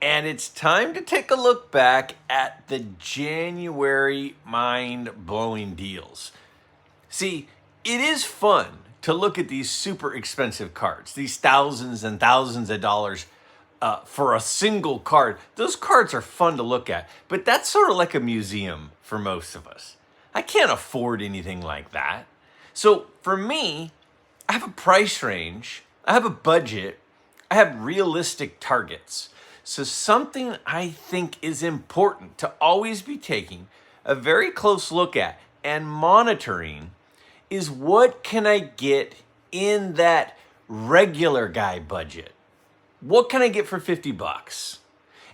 and it's time to take a look back at the January mind-blowing deals. See, it is fun to look at these super expensive cards, these thousands and thousands of dollars for a single card. Those cards are fun to look at, but that's sort of like a museum for most of us. I can't afford anything like that. So for me, I have a price range, I have a budget, I have realistic targets. So something I think is important to always be taking a very close look at and monitoring is what can I get in that regular guy budget? What can I get for 50 bucks?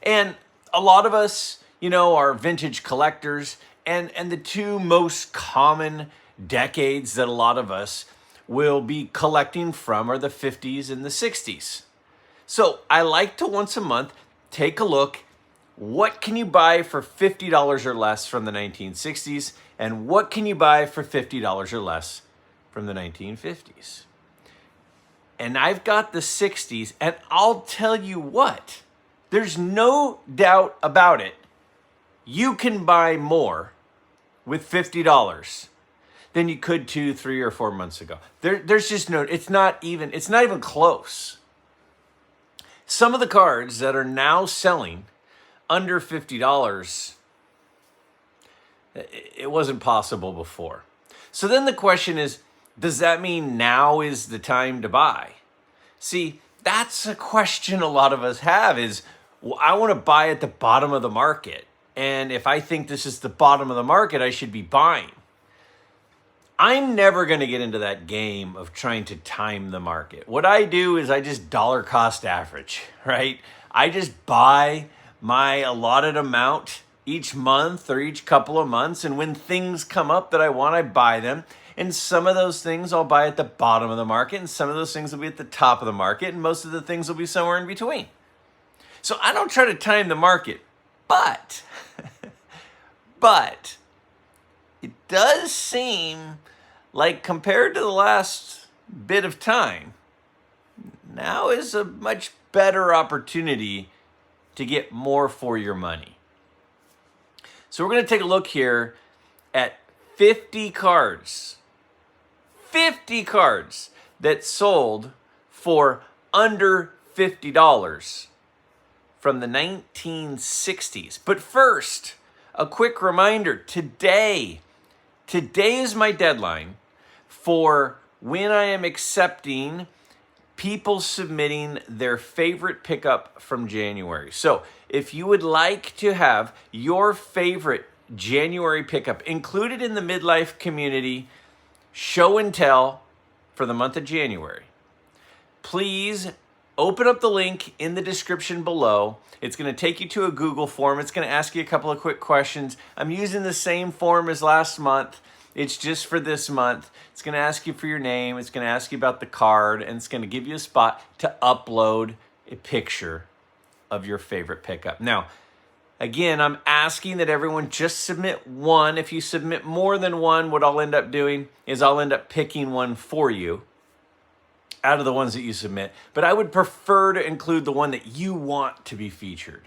And a lot of us, are vintage collectors, and the two most common decades that a lot of us will be collecting from are the 50s and the 60s. So I like to once a month take a look. What can you buy for $50 or less from the 1960s? And what can you buy for $50 or less from the 1950s? And I've got the 60s, and I'll tell you what, there's no doubt about it. You can buy more with $50 than you could 2, 3, or 4 months ago. There's just it's not even close. Some of the cards that are now selling under $50, it wasn't possible before. So then the question is, does that mean now is the time to buy? See, that's a question a lot of us have is, well, I want to buy at the bottom of the market. And if I think this is the bottom of the market, I should be buying. I'm never going to get into that game of trying to time the market. What I do is I just dollar cost average, right? I just buy my allotted amount each month or each couple of months. And when things come up that I want, I buy them. And some of those things I'll buy at the bottom of the market, and some of those things will be at the top of the market, and most of the things will be somewhere in between. So I don't try to time the market, but it does seem like compared to the last bit of time, now is a much better opportunity to get more for your money. So we're going to take a look here at 50 cards. 50 cards that sold for under $50 from the 1960s. But first, a quick reminder, today is my deadline for when I am accepting people submitting their favorite pickup from January. So if you would like to have your favorite January pickup included in the midlife community show and tell for the month of January, please open up the link in the description below. It's going to take you to a Google form. It's going to ask you a couple of quick questions. I'm using the same form as last month. It's just for this month. It's going to ask you for your name. It's going to ask you about the card, and it's going to give you a spot to upload a picture of your favorite pickup. Now, again, I'm asking that everyone just submit one. If you submit more than one, what I'll end up doing is I'll end up picking one for you out of the ones that you submit. But I would prefer to include the one that you want to be featured.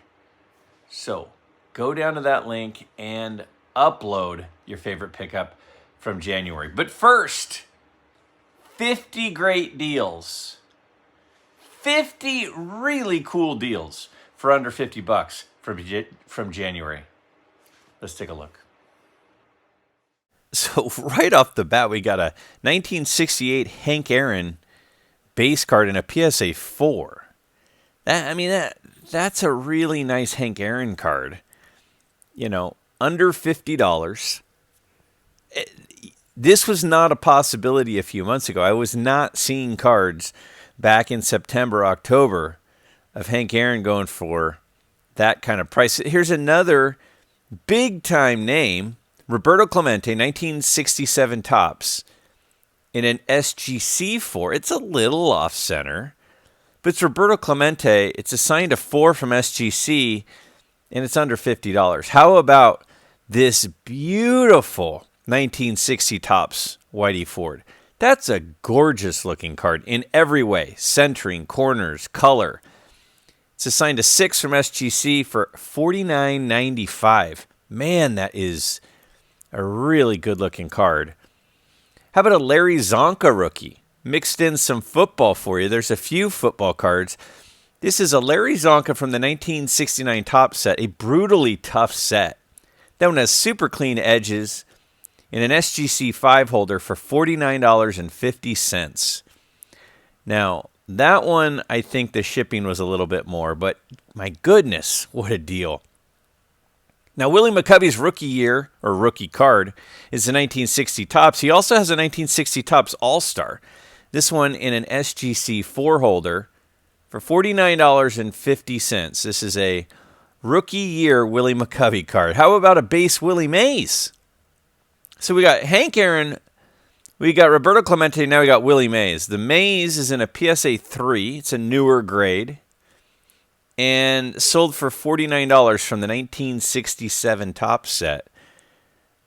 So go down to that link and upload your favorite pickup from January. But first, 50 great deals. 50 really cool deals for under 50 bucks from January. Let's take a look. So right off the bat, we got a 1968 Hank Aaron base card and a PSA 4. That's a really nice Hank Aaron card. Under $50. This was not a possibility a few months ago. I was not seeing cards back in September, October of Hank Aaron going for that kind of price. Here's another big-time name, Roberto Clemente, 1967 tops, in an SGC 4. It's a little off-center, but it's Roberto Clemente. It's assigned a 4 from SGC, and it's under $50. How about this beautiful 1960 tops Whitey Ford? That's a gorgeous-looking card in every way, centering, corners, color. It's assigned to 6 from SGC for $49.95. Man, that is a really good-looking card. How about a Larry Zonka rookie? Mixed in some football for you. There's a few football cards. This is a Larry Zonka from the 1969 Topps set, a brutally tough set. That one has super clean edges in an SGC 5 holder for $49.50. Now, that one, I think the shipping was a little bit more, but my goodness, what a deal. Now, Willie McCovey's rookie year, or rookie card, is the 1960 Topps. He also has a 1960 Topps All-Star. This one in an SGC 4 holder for $49.50. This is a rookie year Willie McCovey card. How about a base Willie Mays? So we got Hank Aaron, we got Roberto Clemente, now we got Willie Mays. The Mays is in a PSA 3. It's a newer grade. And sold for $49 from the 1967 Topps set.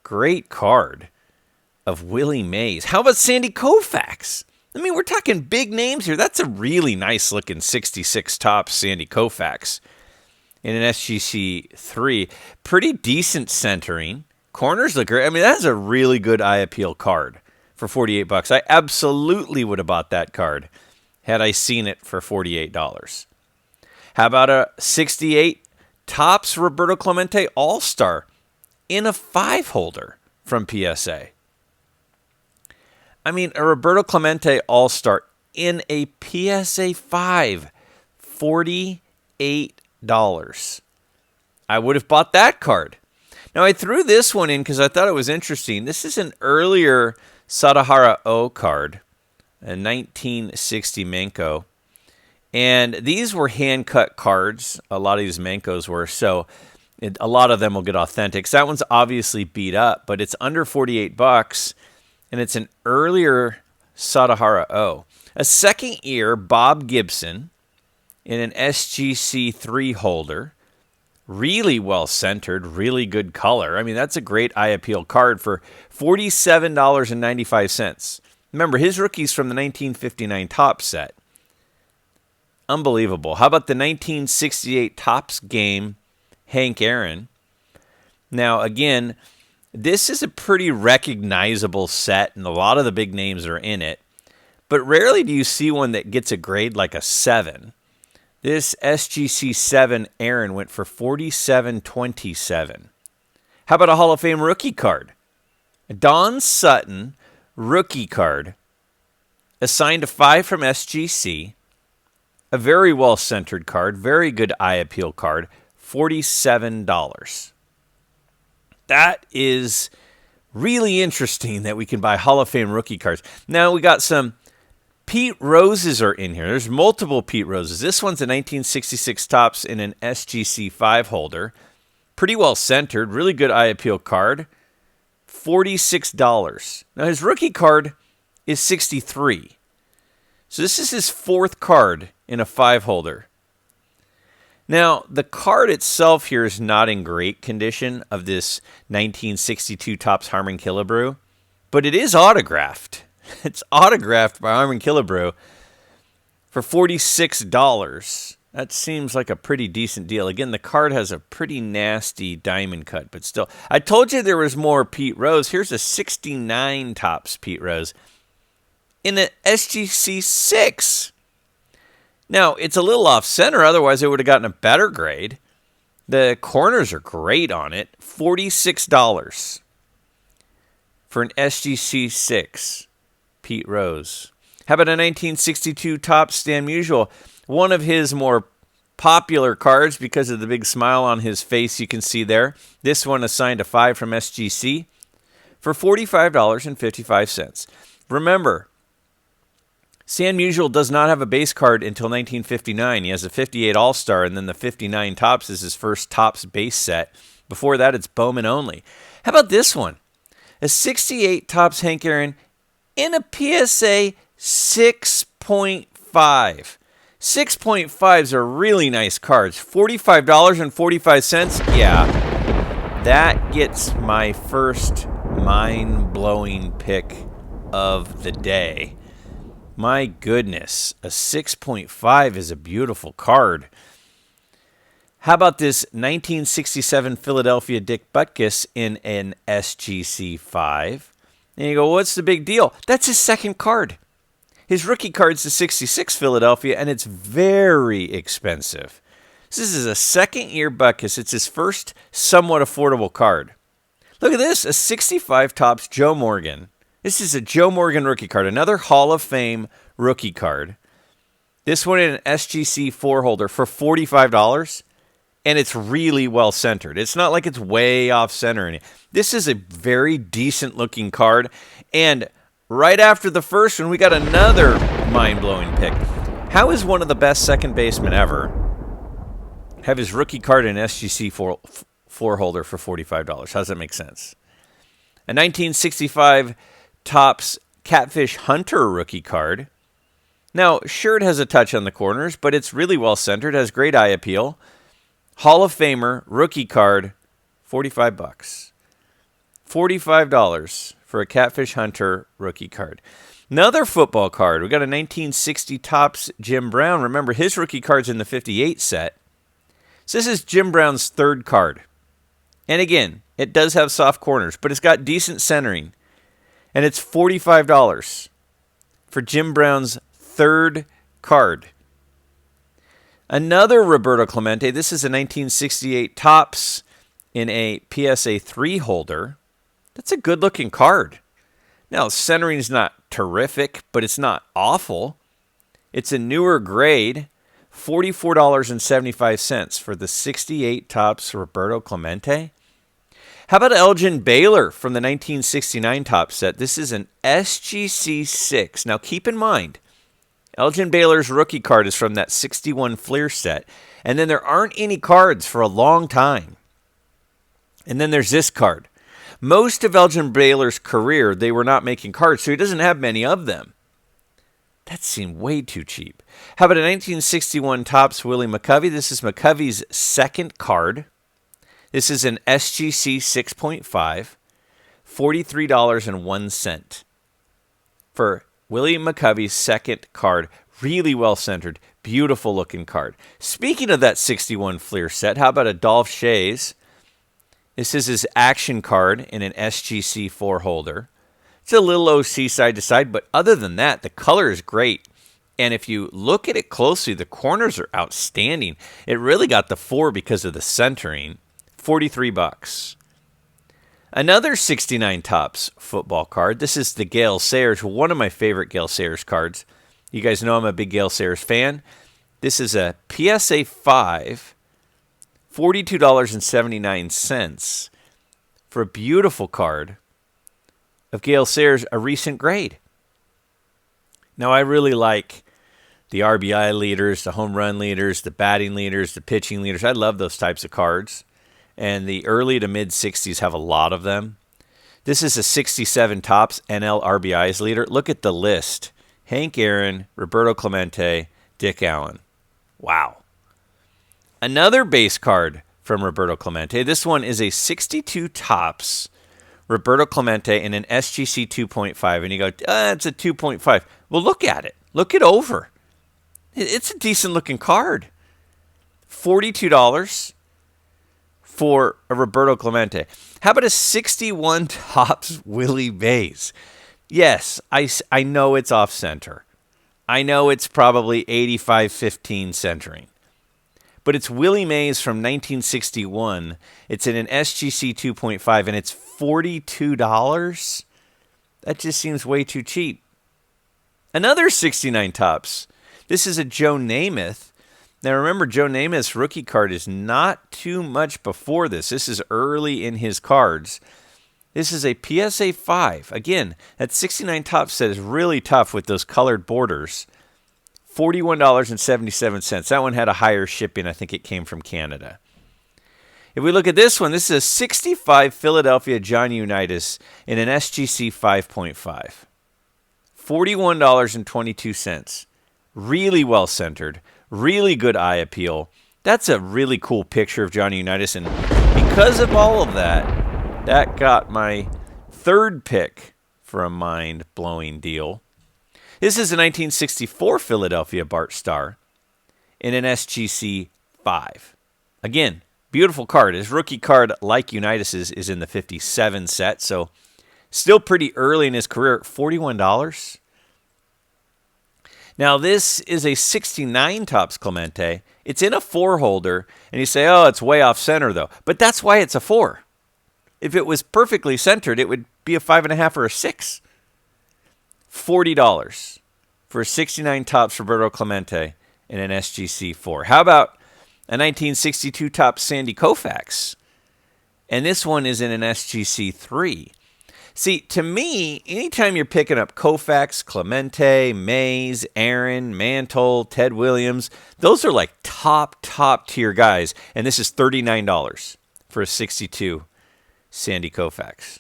Great card of Willie Mays. How about Sandy Koufax? I mean, we're talking big names here. That's a really nice looking 66 Topps Sandy Koufax in an SGC 3. Pretty decent centering. Corners look great. I mean, that's a really good eye appeal card for $48. I absolutely would have bought that card had I seen it for $48. How about a 68 Topps Roberto Clemente All-Star in a 5 holder from PSA? I mean, a Roberto Clemente All-Star in a PSA 5, $48. I would have bought that card. Now, I threw this one in because I thought it was interesting. This is an earlier Sadahara O card, a 1960 Manco. And these were hand-cut cards. A lot of these Mancos were, so a lot of them will get authentics. That one's obviously beat up, but it's under $48, and it's an earlier Sadahara O. A second-year Bob Gibson in an SGC 3 holder. Really well-centered, really good color. I mean, that's a great eye appeal card for $47.95. Remember, his rookie's from the 1959 Topps set. Unbelievable. How about the 1968 Topps game, Hank Aaron? Now, again, this is a pretty recognizable set, and a lot of the big names are in it. But rarely do you see one that gets a grade like a 7. This SGC 7 Aaron went for $47.27. How about a Hall of Fame rookie card? Don Sutton rookie card, assigned to 5 from SGC. A very well-centered card, very good eye appeal card, $47. That is really interesting that we can buy Hall of Fame rookie cards. Now we got some Pete Roses are in here. There's multiple Pete Roses. This one's a 1966 Topps in an SGC 5 holder. Pretty well-centered, really good eye appeal card, $46. Now his rookie card is $63. So this is his 4th card in a 5 holder. Now, the card itself here is not in great condition of this 1962 Topps Harmon Killebrew, but it is autographed. It's autographed by Harmon Killebrew for $46. That seems like a pretty decent deal. Again, the card has a pretty nasty diamond cut, but still. I told you there was more Pete Rose. Here's a 69 Topps Pete Rose in an SGC 6. Now, it's a little off-center. Otherwise, it would have gotten a better grade. The corners are great on it. $46 for an SGC 6 Pete Rose. How about a 1962 Topps Stan Musial? One of his more popular cards because of the big smile on his face you can see there. This one assigned to 5 from SGC for $45.55. Remember, Stan Musial does not have a base card until 1959. He has a 58 All-Star, and then the 59 Topps is his first Topps base set. Before that, it's Bowman only. How about this one? A 68 Topps Hank Aaron in a PSA 6.5. 6.5s are really nice cards. $45.45. Yeah, that gets my first mind-blowing pick of the day. My goodness, a 6.5 is a beautiful card. How about this 1967 Philadelphia Dick Butkus in an SGC 5? And you go, what's the big deal? That's his second card. His rookie card's the 66 Philadelphia, and it's very expensive. This is a second-year Butkus. It's his first somewhat affordable card. Look at this, a 65 Topps Joe Morgan. This is a Joe Morgan rookie card, another Hall of Fame rookie card. This one in an SGC 4 holder for $45, and it's really well centered. It's not like it's way off center. This is a very decent looking card, and right after the first one, we got another mind-blowing pick. How is one of the best second basemen ever have his rookie card in an SGC 4 holder for $45? How does that make sense? A 1965 Topps Catfish Hunter rookie card. Now, sure, it has a touch on the corners, but it's really well centered, has great eye appeal. Hall of Famer rookie card, $45. $45 for a Catfish Hunter rookie card. Another football card. We got a 1960 Topps Jim Brown. Remember, his rookie card's in the 58 set. So this is Jim Brown's third card. And again, it does have soft corners, but it's got decent centering. And it's $45 for Jim Brown's third card. Another Roberto Clemente. This is a 1968 Topps in a PSA 3 holder. That's a good-looking card. Now, centering's not terrific, but it's not awful. It's a newer grade, $44.75 for the 68 Topps Roberto Clemente. How about Elgin Baylor from the 1969 Topps set? This is an SGC 6. Now, keep in mind, Elgin Baylor's rookie card is from that 61 Fleer set, and then there aren't any cards for a long time. And then there's this card. Most of Elgin Baylor's career, they were not making cards, so he doesn't have many of them. That seemed way too cheap. How about a 1961 Topps Willie McCovey? This is McCovey's second card. This is an SGC 6.5, $43.01 for Willie McCovey's second card. Really well centered, beautiful looking card. Speaking of that 61 Fleer set, how about a Dolph Schayes? This is his action card in an SGC 4 holder. It's a little OC side to side, but other than that, the color is great. And if you look at it closely, the corners are outstanding. It really got the 4 because of the centering. $43. Another 69 Topps football card. This is the Gale Sayers, one of my favorite Gale Sayers cards. You guys know I'm a big Gale Sayers fan. This is a PSA 5, $42.79 for a beautiful card of Gale Sayers, a recent grade. Now, I really like the RBI leaders, the home run leaders, the batting leaders, the pitching leaders. I love those types of cards. And the early to mid-60s have a lot of them. This is a 67 Topps NL RBIs leader. Look at the list. Hank Aaron, Roberto Clemente, Dick Allen. Wow. Another base card from Roberto Clemente. This one is a 62 Topps Roberto Clemente in an SGC 2.5. And you go, it's a 2.5. Well, look at it. Look it over. It's a decent-looking card. $42 for a Roberto Clemente. How about a 61 Topps Willie Mays? Yes, I know it's off-center. I know it's probably 85-15 centering. But it's Willie Mays from 1961. It's in an SGC 2.5, and it's $42? That just seems way too cheap. Another 69 Topps. This is a Joe Namath. Now remember, Joe Namath's rookie card is not too much before this. This is early in his cards. This is a PSA 5. Again, that 69 Topps set is really tough with those colored borders. $41.77. That one had a higher shipping. I think it came from Canada. If we look at this one, this is a 65 Philadelphia John Unitas in an SGC 5.5. $41.22. Really well centered. Really good eye appeal. That's a really cool picture of Johnny Unitas, and because of all of that, that got my third pick for a mind-blowing deal. This is a 1964 Philadelphia Bart Starr in an SGC 5. Again, beautiful card. His rookie card, like Unitas's, is in the 57 set, so still pretty early in his career, $41. Now, this is a 69 Topps Clemente. It's in a 4-holder, and you say, oh, it's way off center, though. But that's why it's a 4. If it was perfectly centered, it would be a 5.5 or a 6. $40 for a 69 Topps Roberto Clemente in an SGC 4. How about a 1962 Topps Sandy Koufax? And this one is in an SGC 3. See, to me, anytime you're picking up Koufax, Clemente, Mays, Aaron, Mantle, Ted Williams, those are like top tier guys. And this is $39 for a 62 Sandy Koufax.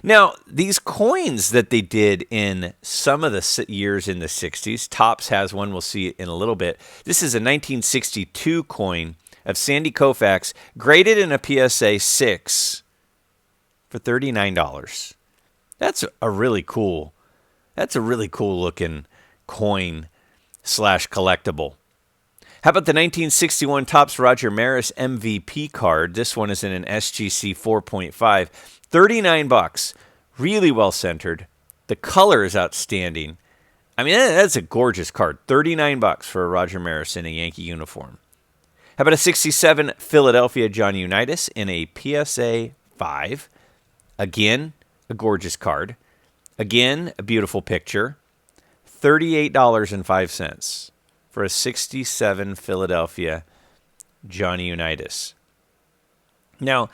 Now, these coins that they did in some of the years in the 60s, Topps has one, we'll see it in a little bit. This is a 1962 coin of Sandy Koufax, graded in a PSA 6 for $39. That's a really cool looking coin / collectible. How about the 1961 Topps Roger Maris MVP card? This one is in an SGC 4.5. $39. Really well centered. The color is outstanding. I mean, that's a gorgeous card. $39 for a Roger Maris in a Yankee uniform. How about a 67 Philadelphia Johnny Unitas in a PSA 5? Again, a gorgeous card. Again, a beautiful picture. $38.05 for a 67 Philadelphia Johnny Unitas. Now,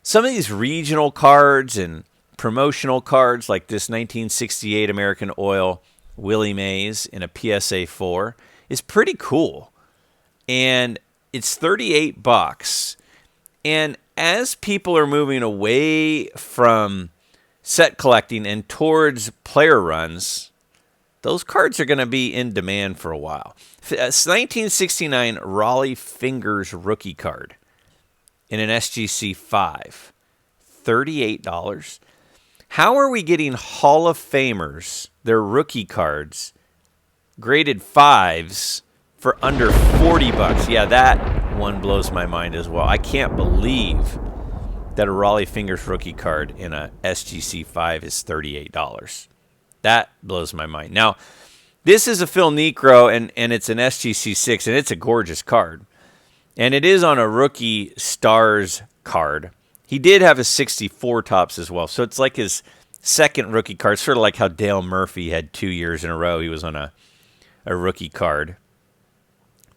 some of these regional cards and promotional cards, like this 1968 American Oil Willie Mays in a PSA 4, is pretty cool. And it's $38. And as people are moving away from set collecting and towards player runs, those cards are going to be in demand for a while. It's 1969 Raleigh Fingers rookie card in an SGC 5. $38. How are we getting Hall of Famers, their rookie cards, graded 5s for under $40? Yeah, that one blows my mind as well. I can't believe that a Raleigh Fingers rookie card in a SGC 5 is $38. That blows my mind. Now, this is a Phil Necro, and it's an SGC 6, and it's a gorgeous card. And it is on a rookie stars card. He did have a 64 Topps as well, so it's like his second rookie card, sort of like how Dale Murphy had 2 years in a row. He was on a rookie card.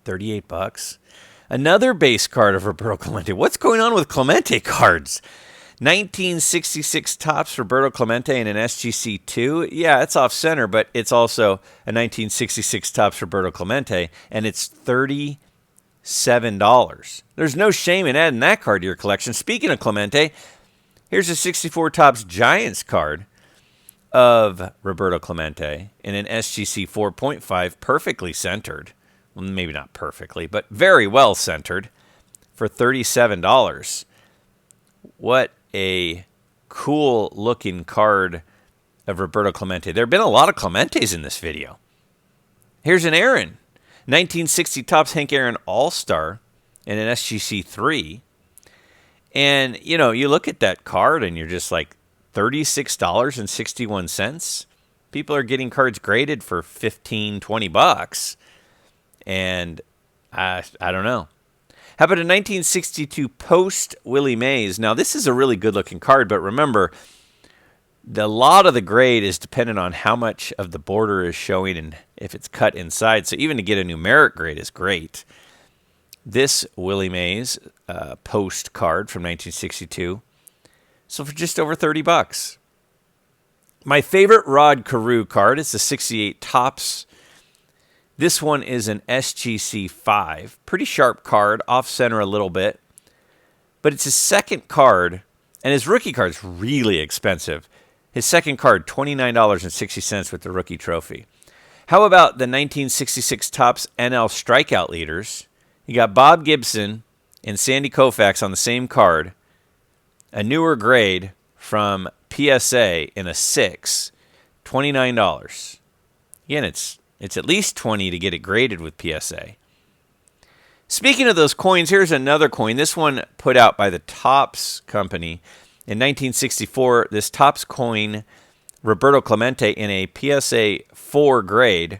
$38. Another base card of Roberto Clemente. What's going on with Clemente cards? 1966 Topps Roberto Clemente in an SGC 2. Yeah, it's off center, but it's also a 1966 Topps Roberto Clemente, and it's $37. There's no shame in adding that card to your collection. Speaking of Clemente, here's a 64 Topps Giants card of Roberto Clemente in an SGC 4.5, perfectly centered. Well, maybe not perfectly, but very well centered for $37. What a cool looking card of Roberto Clemente. There have been a lot of Clementes in this video. Here's an Aaron. 1960 Topps Hank Aaron All-Star in an SGC 3. And, you know, you look at that card and you're just like, $36.61. People are getting cards graded for $15, $20. And I don't know. How about a 1962 Post Willie Mays? Now, this is a really good-looking card, but remember, a lot of the grade is dependent on how much of the border is showing and if it's cut inside. So even to get a numeric grade is great. This Willie Mays Post card from 1962, so for just over $30. My favorite Rod Carew card is the 68 Topps. This one is an SGC 5. Pretty sharp card, off-center a little bit. But it's his second card, and his rookie card is really expensive. His second card, $29.60 with the rookie trophy. How about the 1966 Topps NL strikeout leaders? You got Bob Gibson and Sandy Koufax on the same card. A newer grade from PSA in a 6, $29. Again, it's at least $20 to get it graded with PSA. Speaking of those coins, here's another coin. This one put out by the Topps company. In 1964, this Topps coin, Roberto Clemente, in a PSA 4 grade,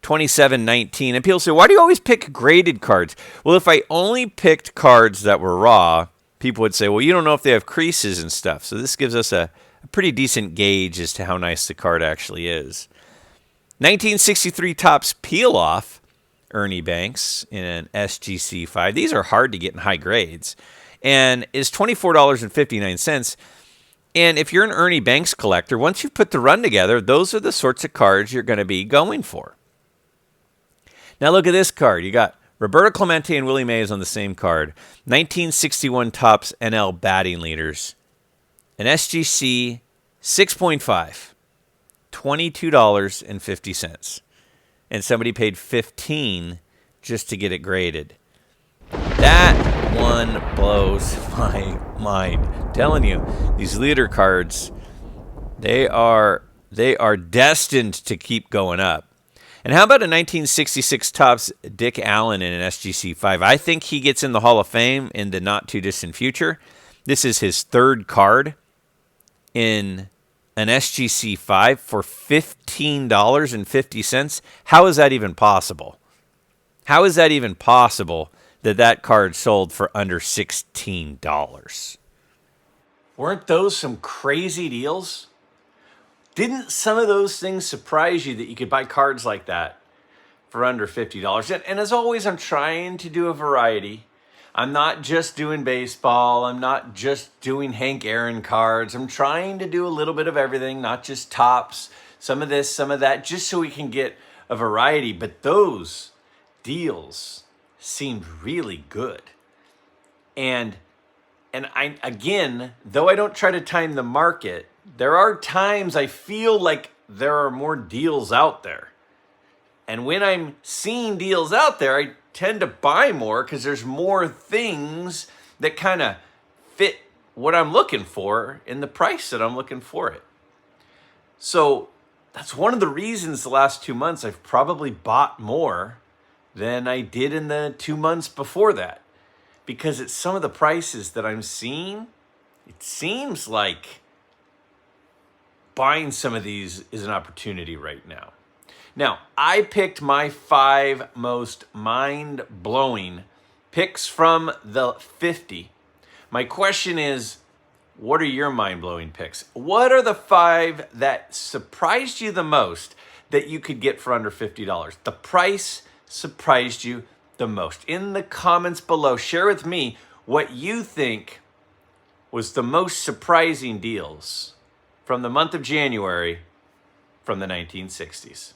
2719. And people say, why do you always pick graded cards? Well, if I only picked cards that were raw, people would say, well, you don't know if they have creases and stuff. So this gives us a pretty decent gauge as to how nice the card actually is. 1963 Topps Peel Off, Ernie Banks in an SGC 5. These are hard to get in high grades. And is $24.59. And if you're an Ernie Banks collector, once you've put the run together, those are the sorts of cards you're going to be going for. Now look at this card. You got Roberto Clemente and Willie Mays on the same card. 1961 Topps NL Batting Leaders. An SGC 6.5. $22.50. And somebody paid $15 just to get it graded. That one blows my mind. I'm telling you, these leader cards, they are destined to keep going up. And how about a 1966 Topps Dick Allen in an SGC 5? I think he gets in the Hall of Fame in the not-too-distant future. This is his third card in an SGC 5 for $15.50. How is that even possible? How is that even possible that card sold for under $16? Weren't those some crazy deals? Didn't some of those things surprise you that you could buy cards like that for under $50? And as always, I'm trying to do a variety. I'm not just doing baseball. I'm not just doing Hank Aaron cards. I'm trying to do a little bit of everything, not just Topps, some of this, some of that, just so we can get a variety. But those deals seemed really good. And I, again, though I don't try to time the market, there are times I feel like there are more deals out there. And when I'm seeing deals out there, I tend to buy more because there's more things that kind of fit what I'm looking for in the price that I'm looking for it. So that's one of the reasons the last 2 months I've probably bought more than I did in the 2 months before that. Because it's some of the prices that I'm seeing, it seems like buying some of these is an opportunity right now. Now, I picked my 5 most mind-blowing picks from the 50. My question is, what are your mind-blowing picks? What are the 5 that surprised you the most that you could get for under $50? The price surprised you the most. In the comments below, share with me what you think was the most surprising deals from the month of January from the 1960s.